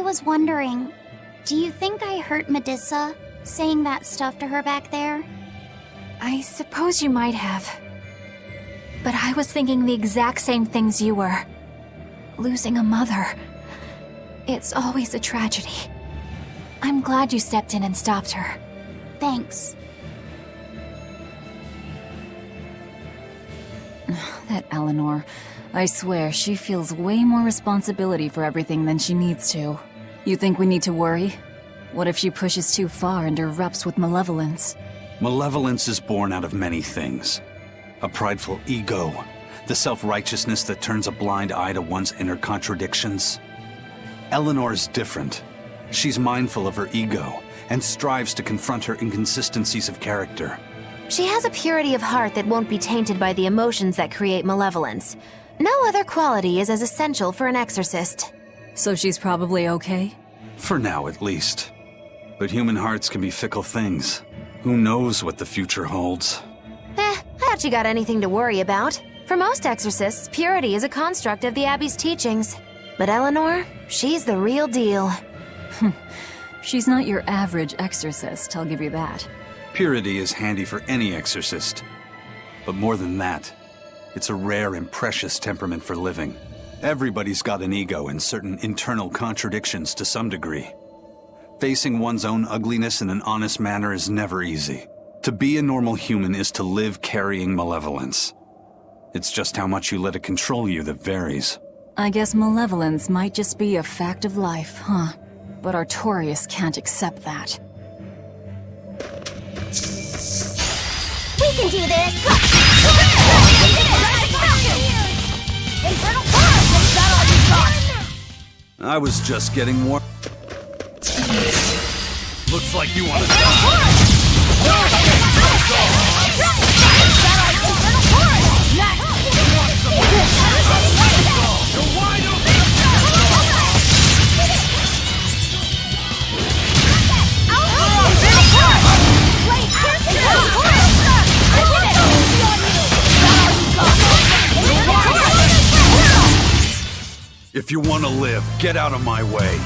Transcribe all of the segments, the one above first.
was wondering, do you think I hurt Medusa, saying that stuff to her back there? I suppose you might have. But I was thinking the exact same things you were. Losing a mother. It's always a tragedy. I'm glad you stepped in and stopped her. Thanks. That Eleanor. I swear, she feels way more responsibility for everything than she needs to. You think we need to worry? What if she pushes too far and erupts with malevolence? Malevolence is born out of many things. A prideful ego, the self-righteousness that turns a blind eye to one's inner contradictions. Eleanor is different. She's mindful of her ego and strives to confront her inconsistencies of character. She has a purity of heart that won't be tainted by the emotions that create malevolence. No other quality is as essential for an exorcist. So she's probably okay? For now, at least. But human hearts can be fickle things. Who knows what the future holds? I doubt you got anything to worry about. For most exorcists, purity is a construct of the Abbey's teachings. But Eleanor, she's the real deal. She's not your average exorcist, I'll give you that. Purity is handy for any exorcist. But more than that, it's a rare and precious temperament for living. Everybody's got an ego and certain internal contradictions to some degree. Facing one's own ugliness in an honest manner is never easy. To be a normal human is to live carrying malevolence. It's just how much you let it control you that varies. I guess malevolence might just be a fact of life, huh? But Artorias can't accept that. We can do this! I was just getting warm. Looks like you want to If you want to live, get out of my way.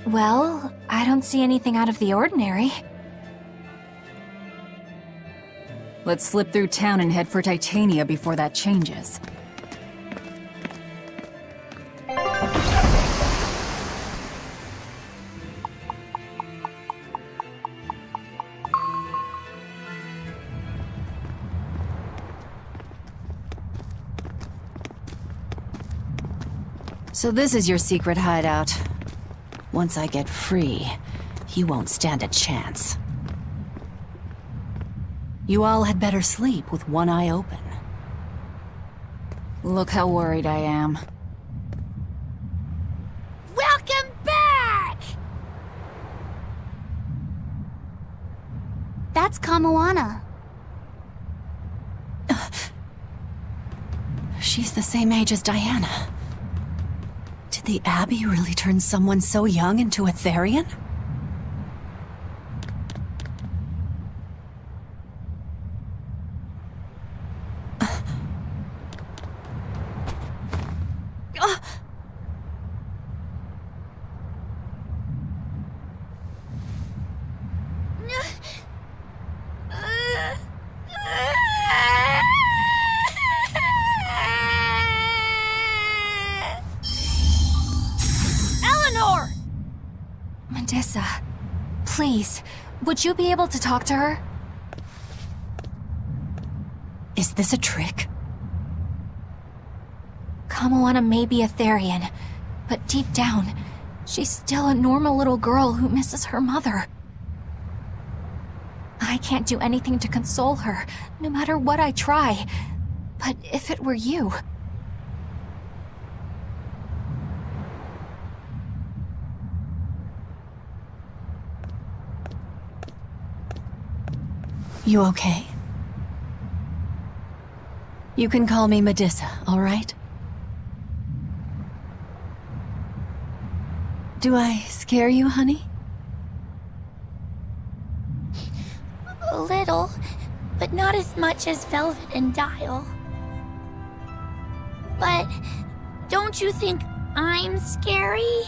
Well, I don't see anything out of the ordinary. Let's slip through town and head for Titania before that changes. So this is your secret hideout. Once I get free, you won't stand a chance. You all had better sleep with one eye open. Look how worried I am. Welcome back! That's Kamoana. She's the same age as Diana. Did the Abbey really turn someone so young into a Therian? Medusa, please, would you be able to talk to her? Is this a trick? Kamoana may be a Therian, but deep down, she's still a normal little girl who misses her mother. I can't do anything to console her, no matter what I try. But if it were you... You okay? You can call me Medissa, all right? Do I scare you, honey? A little, but not as much as Velvet and Dial. But don't you think I'm scary?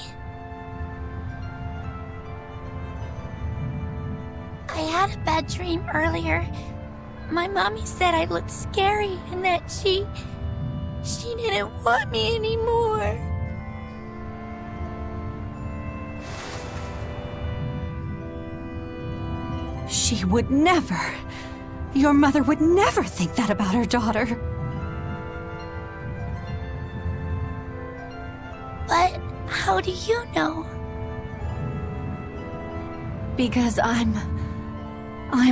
I had a bad dream earlier. My mommy said I looked scary and that she didn't want me anymore. She would never. Your mother would never think that about her daughter. But how do you know? Because I'm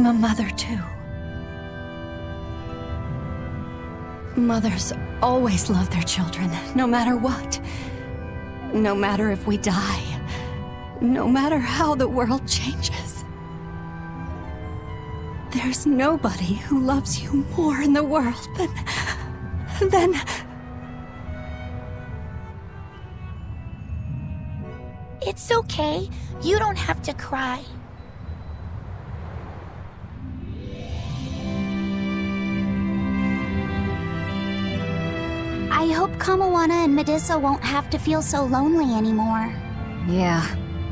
a mother too. Mothers always love their children, no matter what. No matter if we die. No matter how the world changes. There's nobody who loves you more in the world than... It's okay. You don't have to cry. I hope Kamawana and Medissa won't have to feel so lonely anymore. Yeah,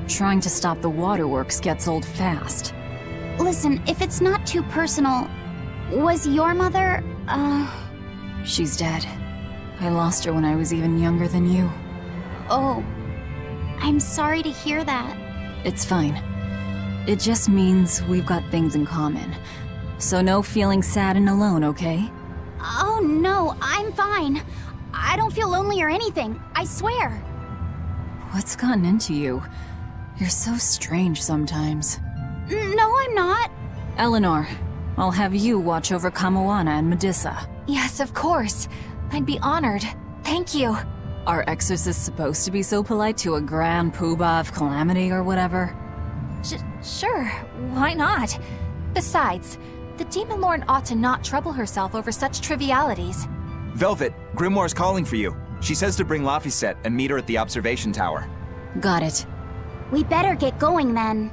trying to stop the waterworks gets old fast. Listen, if it's not too personal, was your mother, She's dead. I lost her when I was even younger than you. Oh, I'm sorry to hear that. It's fine. It just means we've got things in common. So no feeling sad and alone, okay? Oh no, I'm fine. I don't feel lonely or anything, I swear. What's gotten into you? You're so strange sometimes. No, I'm not. Eleanor, I'll have you watch over Kamawana and Medissa. Yes, of course. I'd be honored. Thank you. Are exorcists supposed to be so polite to a grand poobah of calamity or whatever? Sure, why not? Besides, the Demon Lord ought to not trouble herself over such trivialities. Velvet, Grimoire's calling for you. She says to bring Laphicet and meet her at the observation tower. Got it. We better get going then.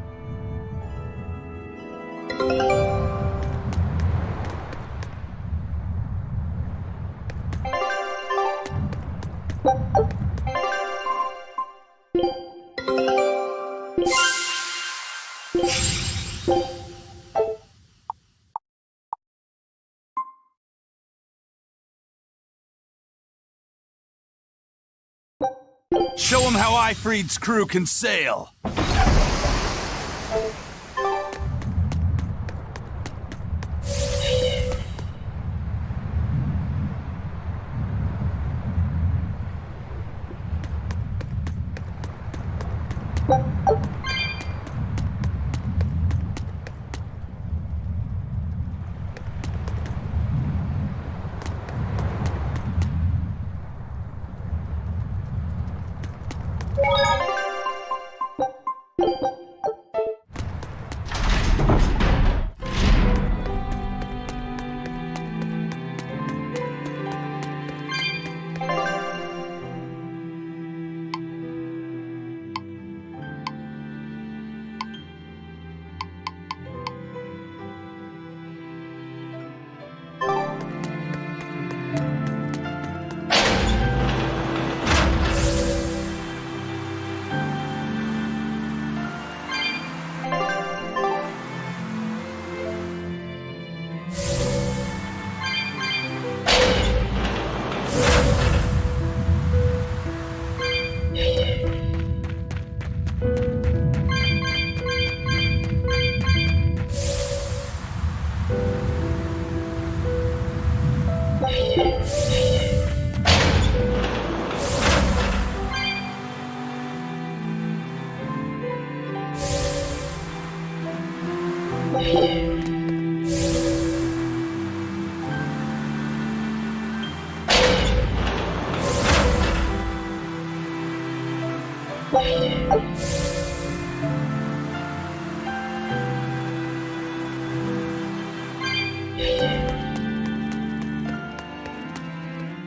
Show him how Ifrid's crew can sail!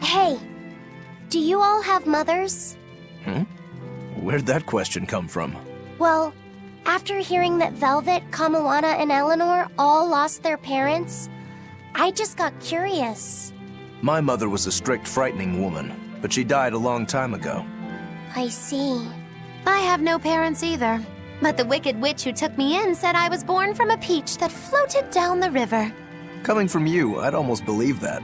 Hey, do you all have mothers? Where'd that question come from? Well, after hearing that Velvet, Kamawana, and Eleanor all lost their parents, I just got curious. My mother was a strict, frightening woman, but she died a long time ago. I see. I have no parents either. But the wicked witch who took me in said I was born from a peach that floated down the river. Coming from you, I'd almost believe that.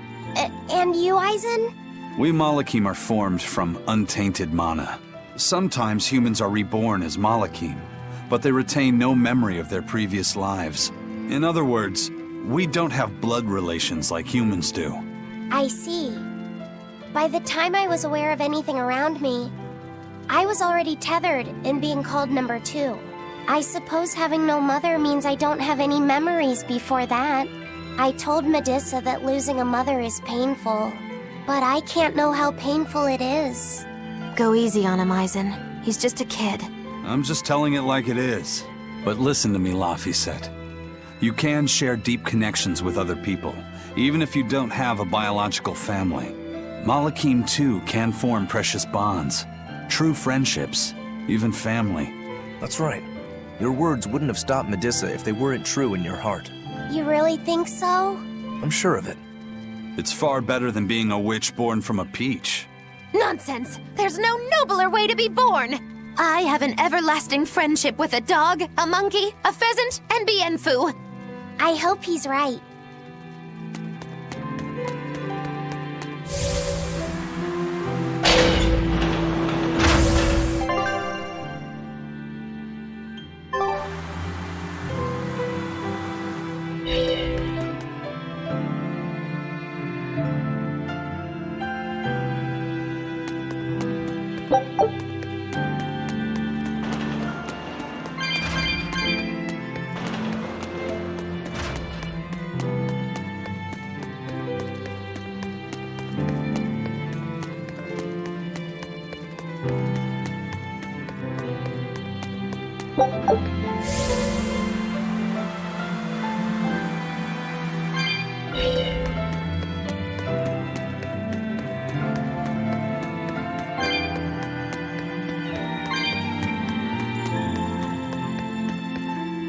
And you, Aizen? We Malakim are formed from untainted mana. Sometimes humans are reborn as Malakim, but they retain no memory of their previous lives. In other words, we don't have blood relations like humans do. I see. By the time I was aware of anything around me, I was already tethered and being called number 2. I suppose having no mother means I don't have any memories before that. I told Medusa that losing a mother is painful, but I can't know how painful it is. Go easy on him, Aizen. He's just a kid. I'm just telling it like it is. But listen to me, Laphicet. You can share deep connections with other people, even if you don't have a biological family. Malakim, too, can form precious bonds. True friendships, even family. That's right. Your words wouldn't have stopped Medusa if they weren't true in your heart. You really think so? I'm sure of it. It's far better than being a witch born from a peach. Nonsense! There's no nobler way to be born! I have an everlasting friendship with a dog, a monkey, a pheasant, and Bienfu. I hope he's right.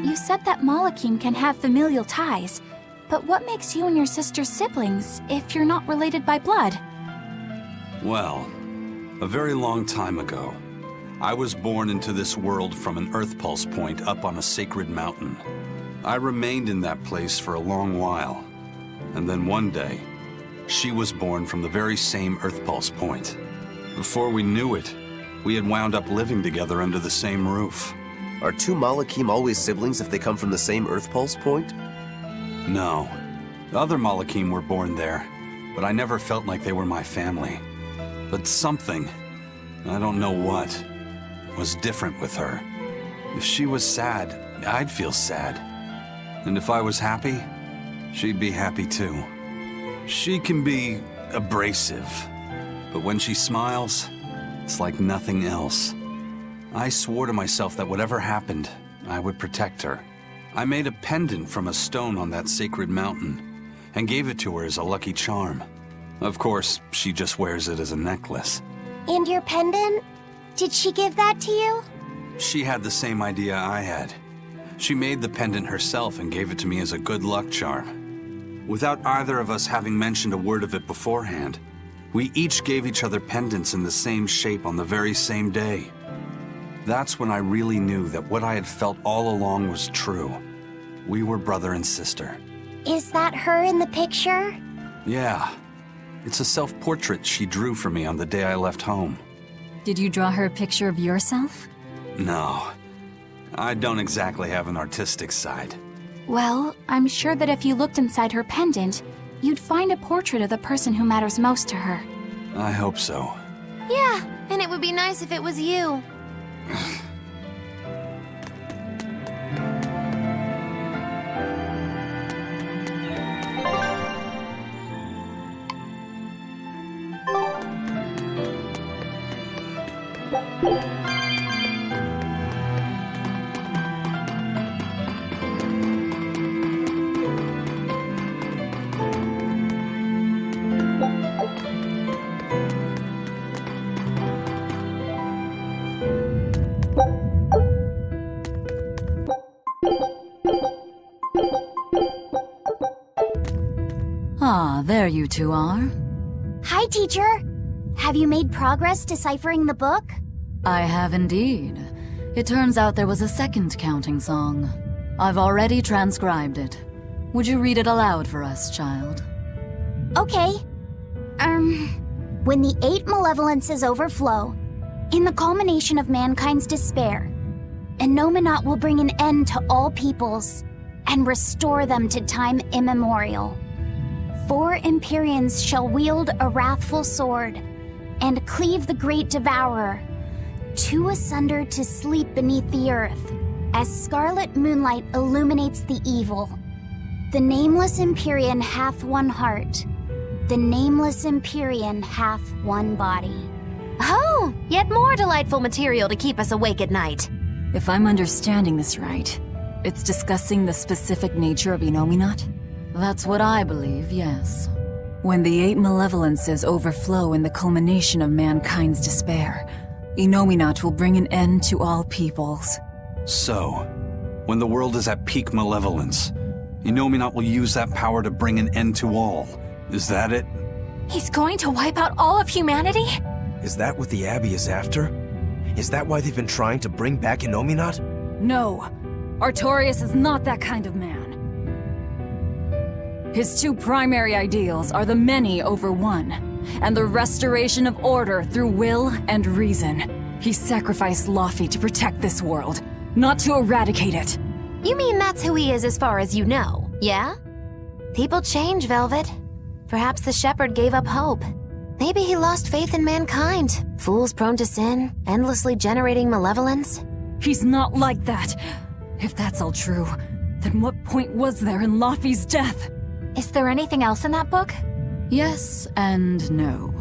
You said that Malakim can have familial ties, but what makes you and your sister siblings if you're not related by blood? Well, a very long time ago, I was born into this world from an Earth Pulse point up on a sacred mountain. I remained in that place for a long while, and then one day, she was born from the very same Earth Pulse point. Before we knew it, we had wound up living together under the same roof. Are 2 Malakim always siblings if they come from the same Earth Pulse point? No. The other Malakim were born there, but I never felt like they were my family. But something, I don't know what, was different with her. If she was sad, I'd feel sad. And if I was happy, she'd be happy too. She can be abrasive, but when she smiles, it's like nothing else. I swore to myself that whatever happened, I would protect her. I made a pendant from a stone on that sacred mountain and gave it to her as a lucky charm. Of course, she just wears it as a necklace. And your pendant? Did she give that to you? She had the same idea I had. She made the pendant herself and gave it to me as a good luck charm. Without either of us having mentioned a word of it beforehand, we each gave each other pendants in the same shape on the very same day. That's when I really knew that what I had felt all along was true. We were brother and sister. Is that her in the picture? Yeah. It's a self-portrait she drew for me on the day I left home. Did you draw her a picture of yourself? No. I don't exactly have an artistic side. Well, I'm sure that if you looked inside her pendant, you'd find a portrait of the person who matters most to her. I hope so. Yeah, and it would be nice if it was you. you two are. Hi, teacher. Have you made progress deciphering the book? I have indeed. It turns out there was a second counting song. I've already transcribed it. Would you read it aloud for us, child? Okay. When the 8 malevolences overflow, in the culmination of mankind's despair, Innominat will bring an end to all peoples and restore them to time immemorial. 4 Empyreans shall wield a wrathful sword and cleave the great devourer, 2 asunder to sleep beneath the earth, as scarlet moonlight illuminates the evil. The nameless Empyrean hath one heart. The nameless Empyrean hath one body. Oh, yet more delightful material to keep us awake at night. If I'm understanding this right, it's discussing the specific nature of Innominat? That's what I believe, yes. When the 8 malevolences overflow in the culmination of mankind's despair, Innominat will bring an end to all peoples. So, when the world is at peak malevolence, Innominat will use that power to bring an end to all. Is that it? He's going to wipe out all of humanity? Is that what the Abbey is after? Is that why they've been trying to bring back Innominat? No, Artorias is not that kind of man. His 2 primary ideals are the many over one, and the restoration of order through will and reason. He sacrificed Laufey to protect this world, not to eradicate it. You mean that's who he is as far as you know, yeah? People change, Velvet. Perhaps the shepherd gave up hope. Maybe he lost faith in mankind. Fools prone to sin, endlessly generating malevolence. He's not like that. If that's all true, then what point was there in Laufey's death? Is there anything else in that book? Yes and no.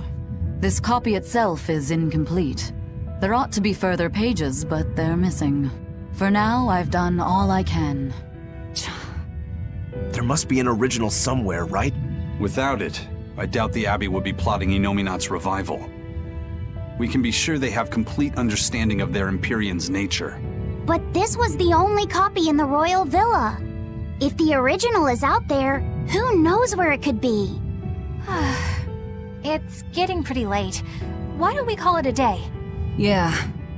This copy itself is incomplete. There ought to be further pages, but they're missing. For now, I've done all I can. There must be an original somewhere, right? Without it, I doubt the Abbey would be plotting Innominat's revival. We can be sure they have complete understanding of their Empyrean's nature. But this was the only copy in the royal villa. If the original is out there, who knows where it could be? It's getting pretty late. Why don't we call it a day? Yeah,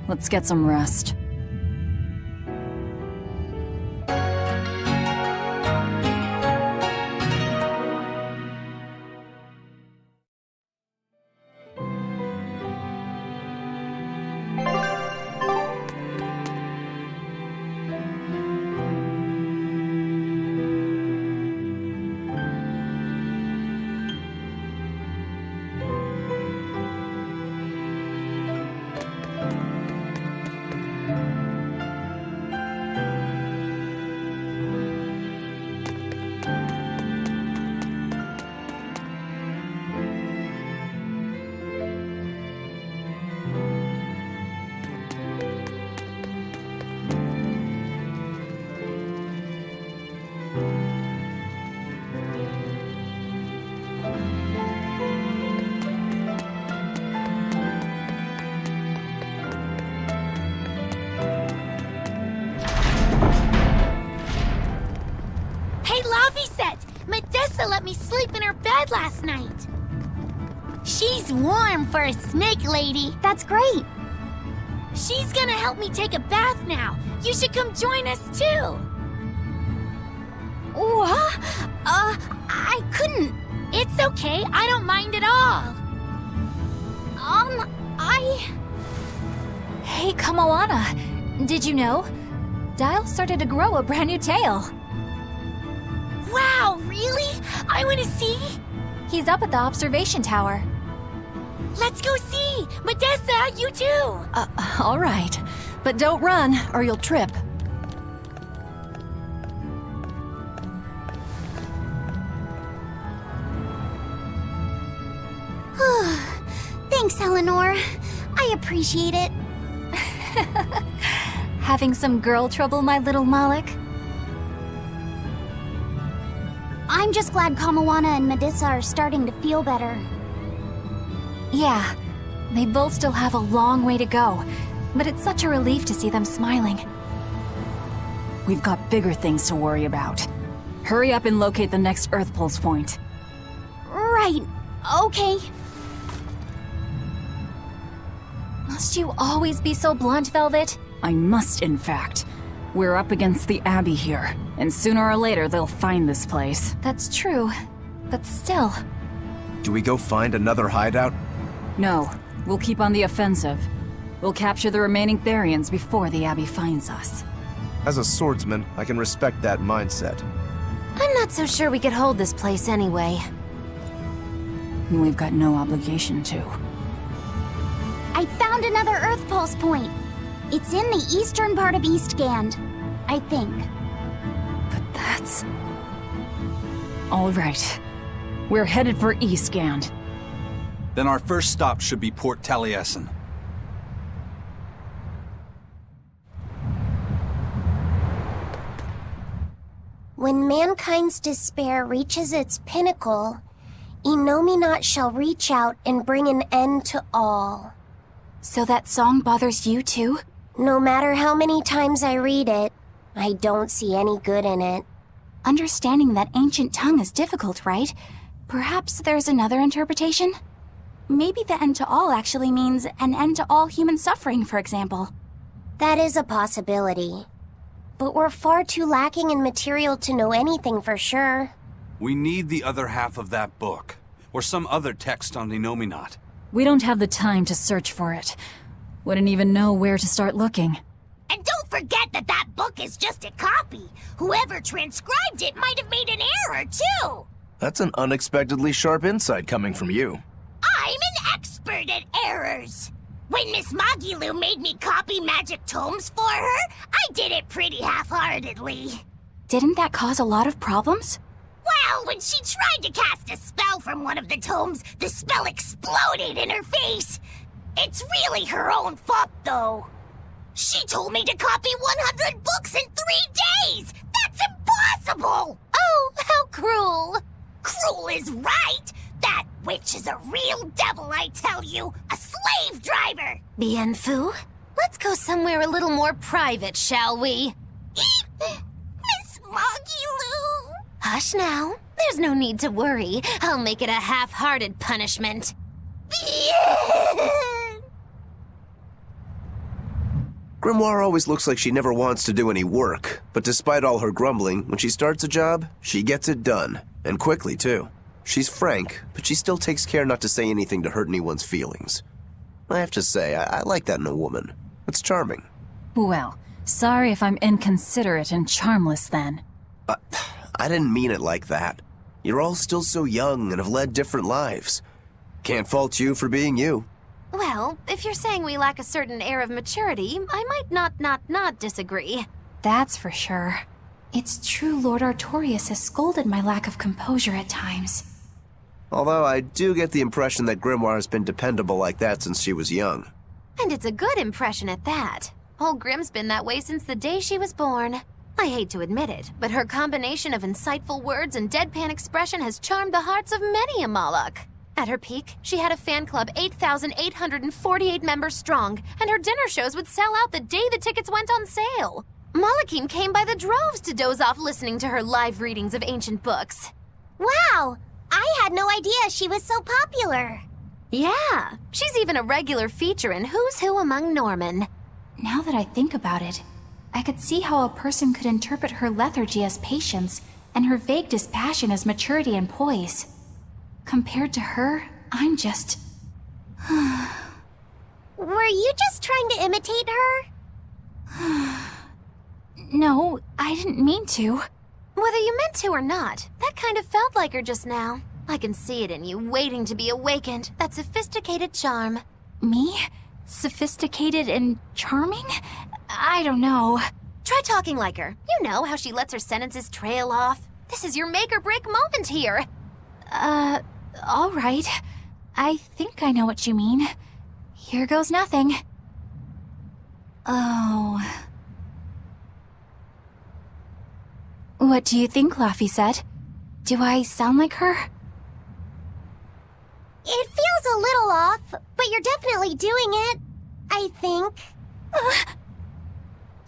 let's get some rest. Medessa let me sleep in her bed last night. She's warm for a snake lady. That's great. She's gonna help me take a bath now. You should come join us too. What? I couldn't. It's okay. I don't mind at all. Hey, Kamoana. Did you know? Dial started to grow a brand new tail. Wow, really? I want to see. He's up at the observation tower. Let's go see. Medessa, you too. All right. But don't run, or you'll trip. Thanks, Eleanor. I appreciate it. Having some girl trouble, my little Malik? I'm just glad Kamoana and Medessa are starting to feel better. Yeah, they both still have a long way to go, but it's such a relief to see them smiling. We've got bigger things to worry about. Hurry up and locate the next Earth Pulse point. Right. Right. Okay. Must you always be so blunt, Velvet? I must, in fact. We're up against the Abbey here, and sooner or later they'll find this place. That's true. But still. Do we go find another hideout? No, we'll keep on the offensive. We'll capture the remaining Therians before the Abbey finds us. As a swordsman, I can respect that mindset. I'm not so sure we could hold this place anyway. We've got no obligation to. I found another Earth Pulse point. It's in the eastern part of Eastgand, I think. But that's... all right. We're headed for Eastgand. Then our first stop should be Port Taliesin. When mankind's despair reaches its pinnacle, Innominat shall reach out and bring an end to all. So that song bothers you too? No matter how many times I read it, I don't see any good in it. Understanding that ancient tongue is difficult, right? Perhaps there's another interpretation? Maybe the end to all actually means an end to all human suffering, for example. That is a possibility. But we're far too lacking in material to know anything for sure. We need the other half of that book, or some other text on Innominat. We don't have the time to search for it. Wouldn't even know where to start looking. And don't forget that that book is just a copy. Whoever transcribed it might have made an error, too. That's an unexpectedly sharp insight coming from you. I'm an expert at errors. When Miss Magilu made me copy magic tomes for her, I did it pretty half-heartedly. Didn't that cause a lot of problems? Well, when she tried to cast a spell from one of the tomes, the spell exploded in her face. It's really her own fault, though. She told me to copy 100 books in 3 days! That's impossible! Oh, how cruel! Cruel is right! That witch is a real devil, I tell you! A slave driver! Bien Phu, let's go somewhere a little more private, shall we? Miss Magilu! Hush now. There's no need to worry. I'll make it a half-hearted punishment. Grimoire always looks like she never wants to do any work, but despite all her grumbling, when she starts a job, she gets it done. And quickly, too. She's frank, but she still takes care not to say anything to hurt anyone's feelings. I have to say, I like that in a woman. It's charming. Well, sorry if I'm inconsiderate and charmless then. I didn't mean it like that. You're all still so young and have led different lives. Can't fault you for being you. Well, if you're saying we lack a certain air of maturity, I might not disagree. That's for sure. It's true Lord Artorius has scolded my lack of composure at times. Although I do get the impression that Grimoire has been dependable like that since she was young. And it's a good impression at that. Old Grim's been that way since the day she was born. I hate to admit it, but her combination of insightful words and deadpan expression has charmed the hearts of many a Moloch. At her peak, she had a fan club 8,848 members strong, and her dinner shows would sell out the day the tickets went on sale. Molochim came by the droves to doze off listening to her live readings of ancient books. Wow! I had no idea she was so popular. Yeah, she's even a regular feature in Who's Who Among Norman. Now that I think about it, I could see how a person could interpret her lethargy as patience and her vague dispassion as maturity and poise. Compared to her, I'm just... Were you just trying to imitate her? No, I didn't mean to. Whether you meant to or not, that kind of felt like her just now. I can see it in you, waiting to be awakened, that sophisticated charm. Me? Sophisticated and charming? I don't know. Try talking like her. You know how she lets her sentences trail off. This is your make or break moment here. All right. I think I know what you mean. Here goes nothing. Oh. What do you think, Laphicet? Do I sound like her? It feels a little off, but you're definitely doing it. I think.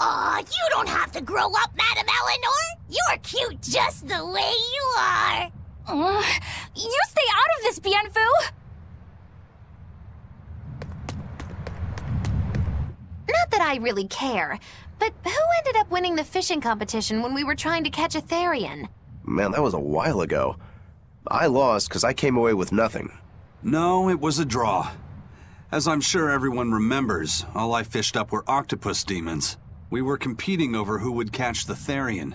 Aw, you don't have to grow up, Madame Eleanor. You're cute just the way you are. You stay out of this, Bienfu! Not that I really care, but who ended up winning the fishing competition when we were trying to catch a Therian? Man, that was a while ago. I lost because I came away with nothing. No, it was a draw. As I'm sure everyone remembers, all I fished up were octopus demons. We were competing over who would catch the Therian.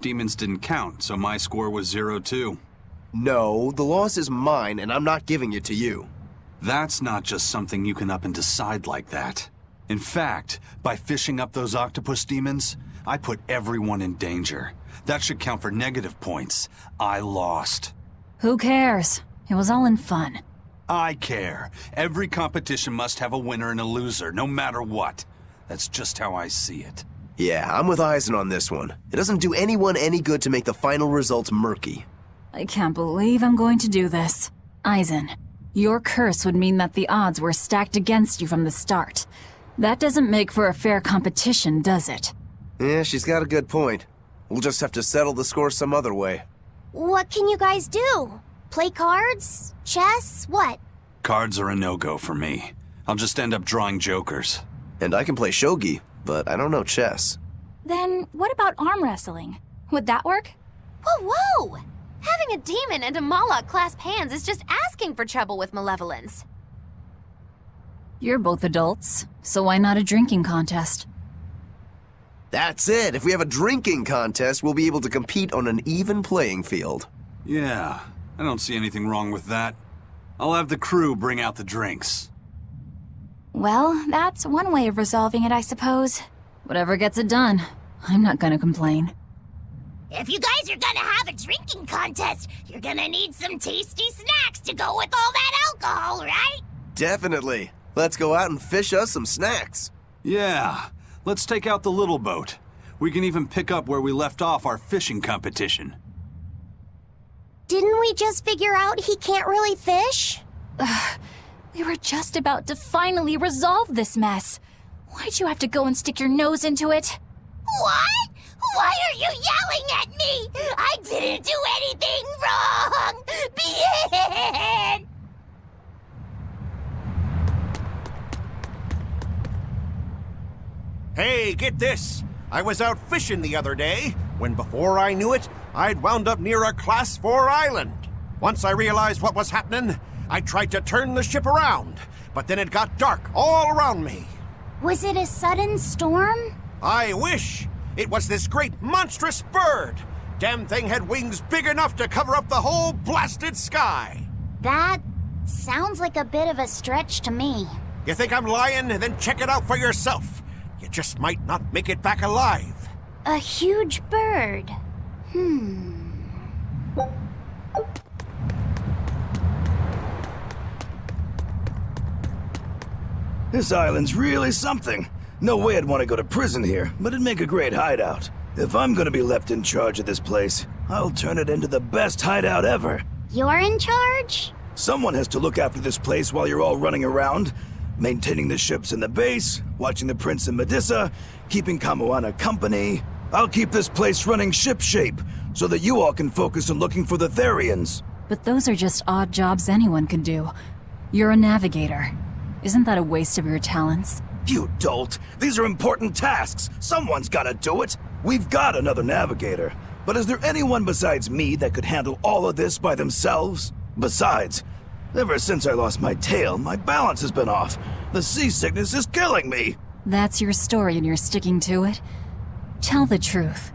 Demons didn't count, so my score was 0-2. No, the loss is mine, and I'm not giving it to you. That's not just something you can up and decide like that. In fact, by fishing up those octopus demons, I put everyone in danger. That should count for negative points. I lost. Who cares? It was all in fun. I care. Every competition must have a winner and a loser, no matter what. That's just how I see it. Yeah, I'm with Eisen on this one. It doesn't do anyone any good to make the final results murky. I can't believe I'm going to do this. Eisen, your curse would mean that the odds were stacked against you from the start. That doesn't make for a fair competition, does it? Yeah, she's got a good point. We'll just have to settle the score some other way. What can you guys do? Play cards? Chess? What? Cards are a no-go for me. I'll just end up drawing jokers. And I can play shogi, but I don't know chess. Then what about arm wrestling? Would that work? Whoa, whoa! Having a demon and a Moloch clasp hands is just asking for trouble with malevolence. You're both adults, so why not a drinking contest? That's it. If we have a drinking contest, we'll be able to compete on an even playing field. Yeah, I don't see anything wrong with that. I'll have the crew bring out the drinks. Well, that's one way of resolving it, I suppose. Whatever gets it done. I'm not gonna complain. If you guys are gonna have a drinking contest, you're gonna need some tasty snacks to go with all that alcohol, right? Definitely. Let's go out and fish us some snacks. Yeah, let's take out the little boat. We can even pick up where we left off our fishing competition. Didn't we just figure out he can't really fish? We were just about to finally resolve this mess. Why'd you have to go and stick your nose into it? What? Why are you yelling at me? I didn't do anything wrong! Bien! Hey, get this! I was out fishing the other day, when before I knew it, I'd wound up near a Class 4 island. Once I realized what was happening, I tried to turn the ship around, but then it got dark all around me. Was it a sudden storm? I wish! It was this great monstrous bird! Damn thing had wings big enough to cover up the whole blasted sky! That sounds like a bit of a stretch to me. You think I'm lying? Then check it out for yourself. You just might not make it back alive. A huge bird. This island's really something. No way I'd want to go to prison here, but it'd make a great hideout. If I'm gonna be left in charge of this place, I'll turn it into the best hideout ever. You're in charge? Someone has to look after this place while you're all running around, maintaining the ships in the base, watching the Prince and Medusa, keeping Kamoana company. I'll keep this place running ship-shape, so that you all can focus on looking for the Therians. But those are just odd jobs anyone can do. You're a navigator. Isn't that a waste of your talents? You dolt! These are important tasks! Someone's gotta do it! We've got another navigator, but is there anyone besides me that could handle all of this by themselves? Besides, ever since I lost my tail, my balance has been off. The seasickness is killing me! That's your story and you're sticking to it? Tell the truth.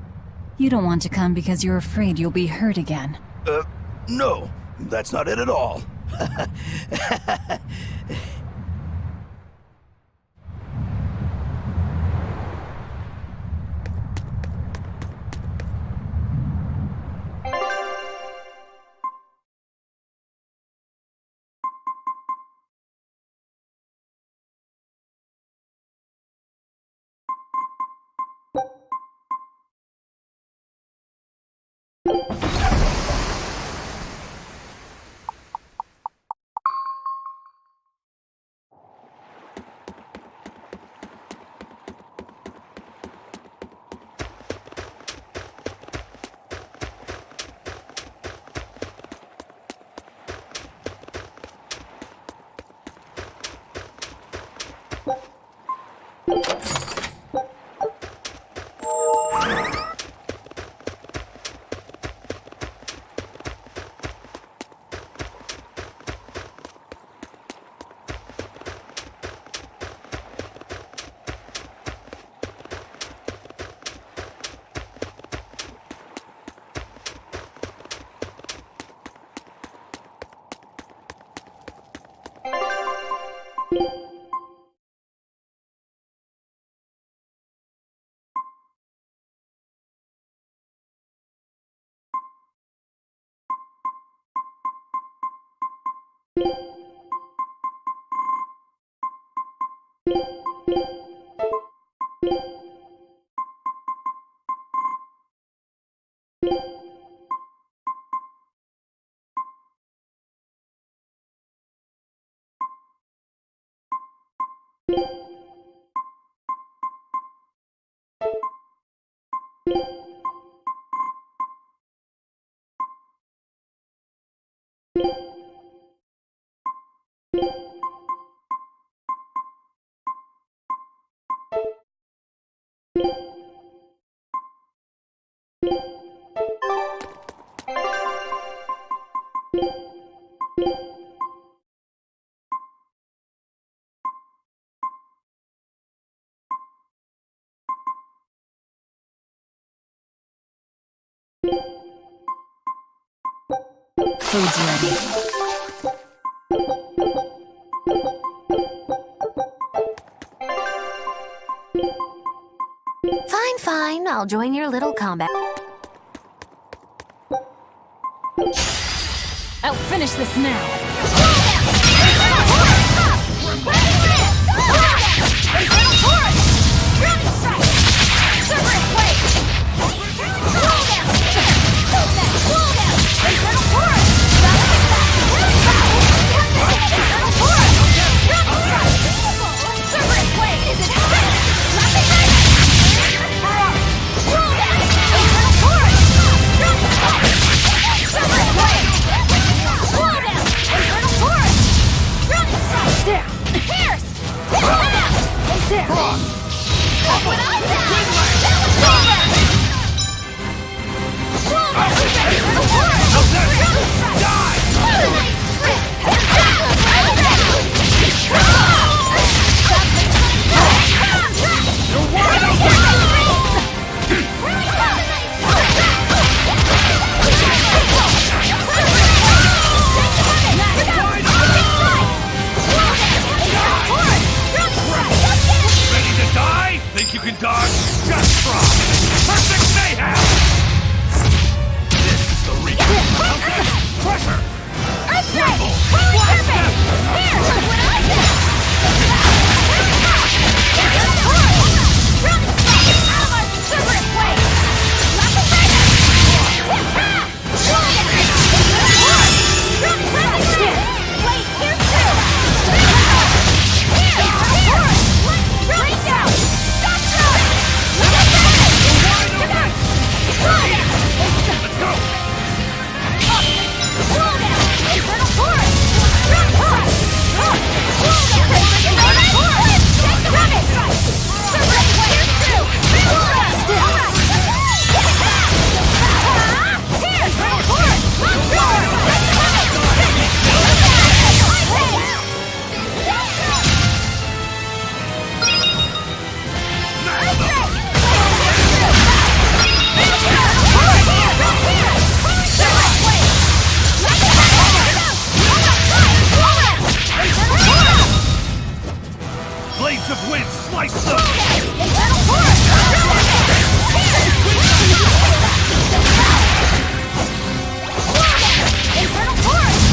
You don't want to come because you're afraid you'll be hurt again. No, that's not it at all. Food's ready. Fine. I'll join your little combat. I'll finish this now. Infernal Force!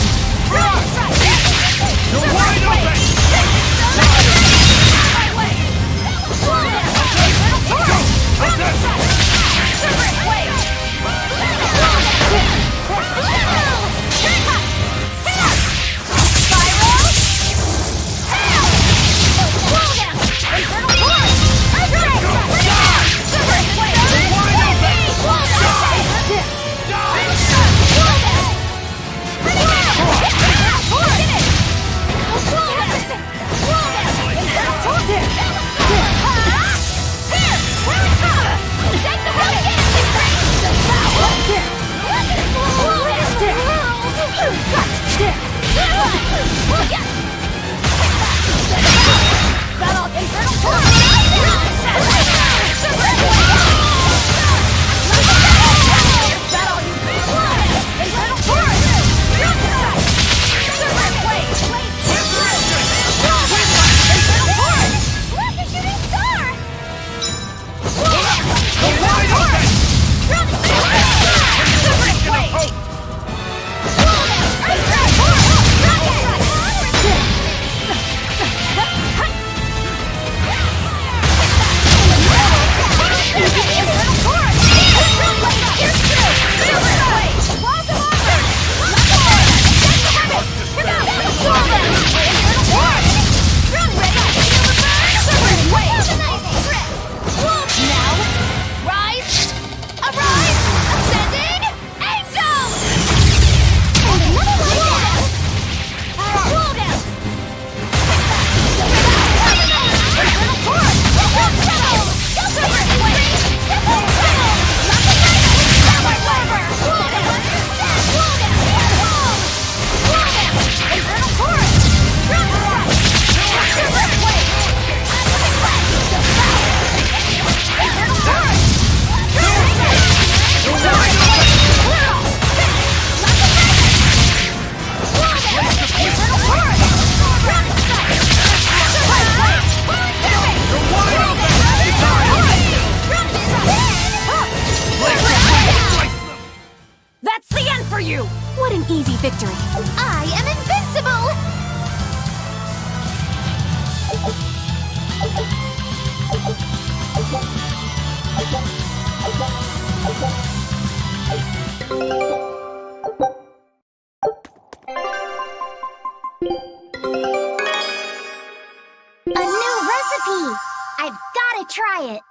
try it.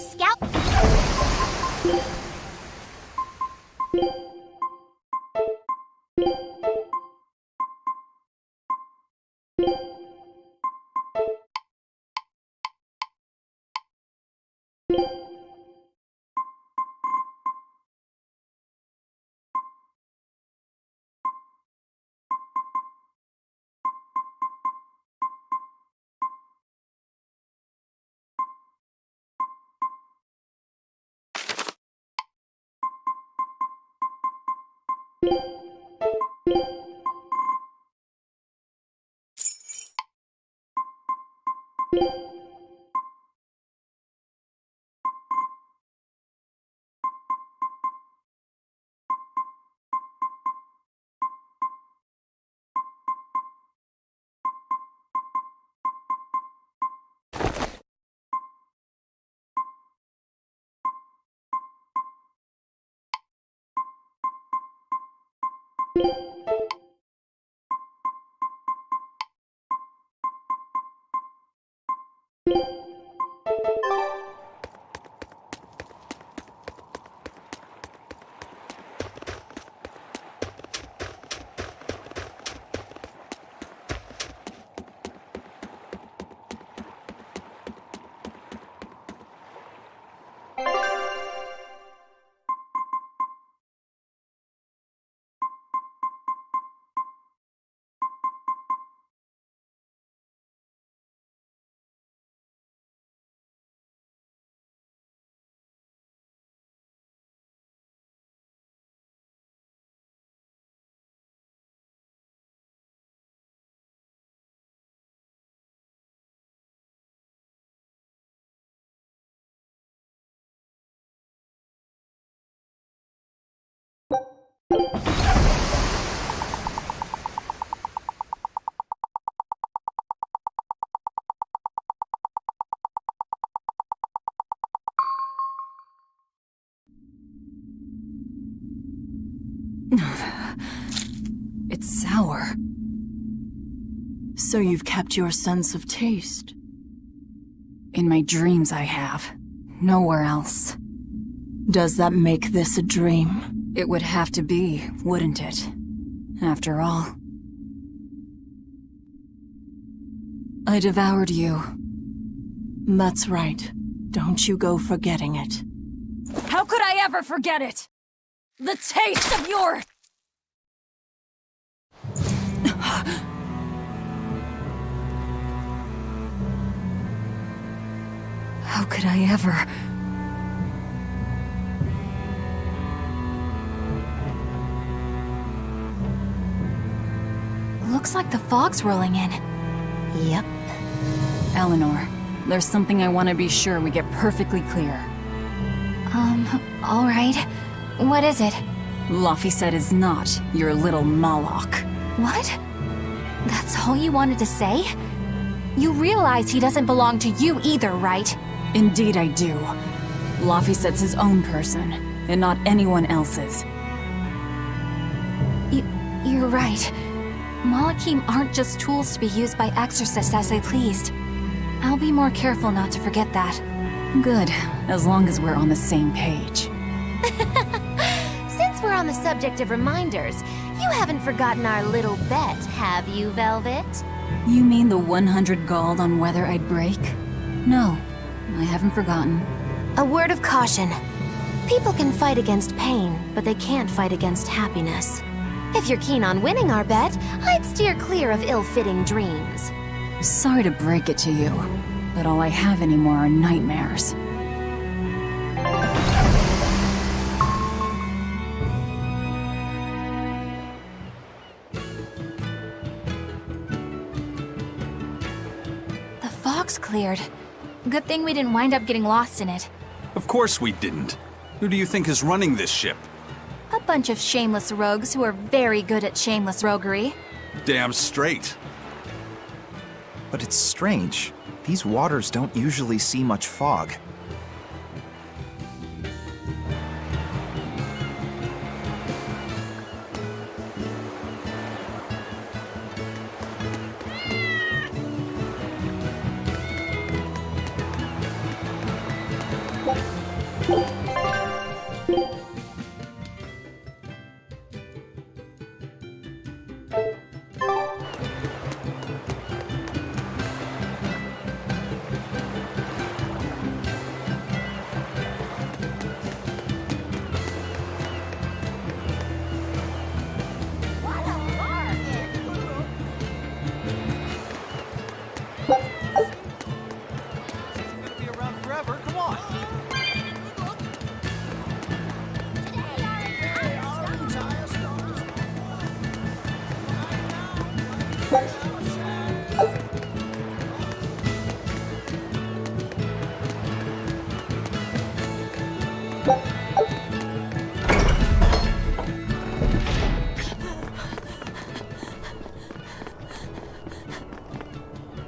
Scout. It's sour. So you've kept your sense of taste? In my dreams I have. Nowhere else. Does that make this a dream? It would have to be, wouldn't it? After all. I devoured you. That's right. Don't you go forgetting it. How could I ever forget it? The taste of your... How could I ever... Looks like the fog's rolling in. Yep. Eleanor, there's something I want to be sure we get perfectly clear. All right. What is it? Laphicet is not your little Moloch. What? That's all you wanted to say? You realize he doesn't belong to you either, right? Indeed I do. Laphicet's his own person, and not anyone else's. You're right. Malachim aren't just tools to be used by exorcists as they pleased. I'll be more careful not to forget that. Good, as long as we're on the same page. Since we're on the subject of reminders, you haven't forgotten our little bet, have you, Velvet? You mean the 100 gold on whether I'd break? No, I haven't forgotten. A word of caution. People can fight against pain, but they can't fight against happiness. If you're keen on winning our bet, I'd steer clear of ill-fitting dreams. Sorry to break it to you, but all I have anymore are nightmares. The fog's cleared. Good thing we didn't wind up getting lost in it. Of course we didn't. Who do you think is running this ship? A bunch of shameless rogues who are very good at shameless roguery. Damn straight. But it's strange. These waters don't usually see much fog.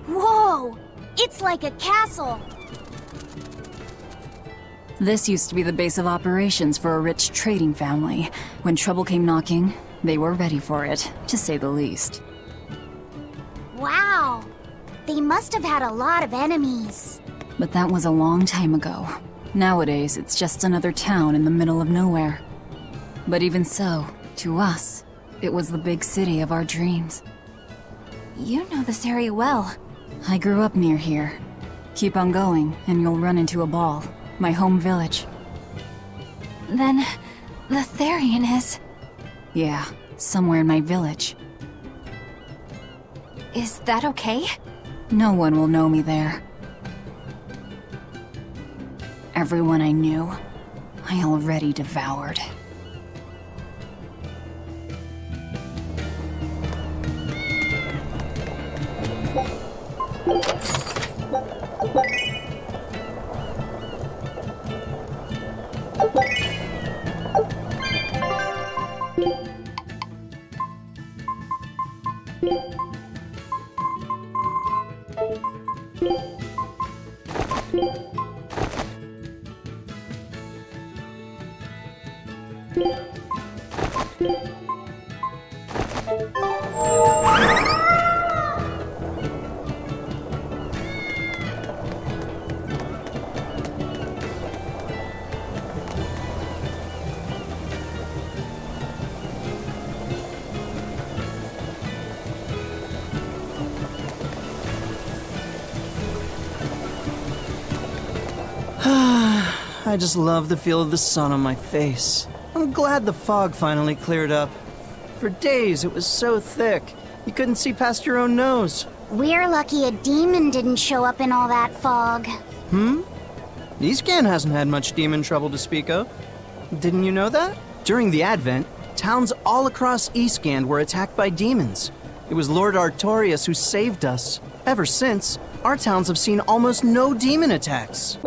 Whoa! It's like a castle. This used to be the base of operations for a rich trading family. When trouble came knocking, they were ready for it, to say the least. Wow! They must have had a lot of enemies. But that was a long time ago. Nowadays, it's just another town in the middle of nowhere. But even so, to us, it was the big city of our dreams. You know this area well. I grew up near here. Keep on going, and you'll run into a ball. My home village. Then, the Therian is... Yeah, somewhere in my village. Is that okay? No one will know me there. Everyone I knew, I already devoured. I just love the feel of the sun on my face. I'm glad the fog finally cleared up. For days it was so thick, you couldn't see past your own nose. We're lucky a demon didn't show up in all that fog. Eastcan hasn't had much demon trouble to speak of. Didn't you know that? During the Advent, towns all across Eastcan were attacked by demons. It was Lord Artorius who saved us. Ever since, our towns have seen almost no demon attacks.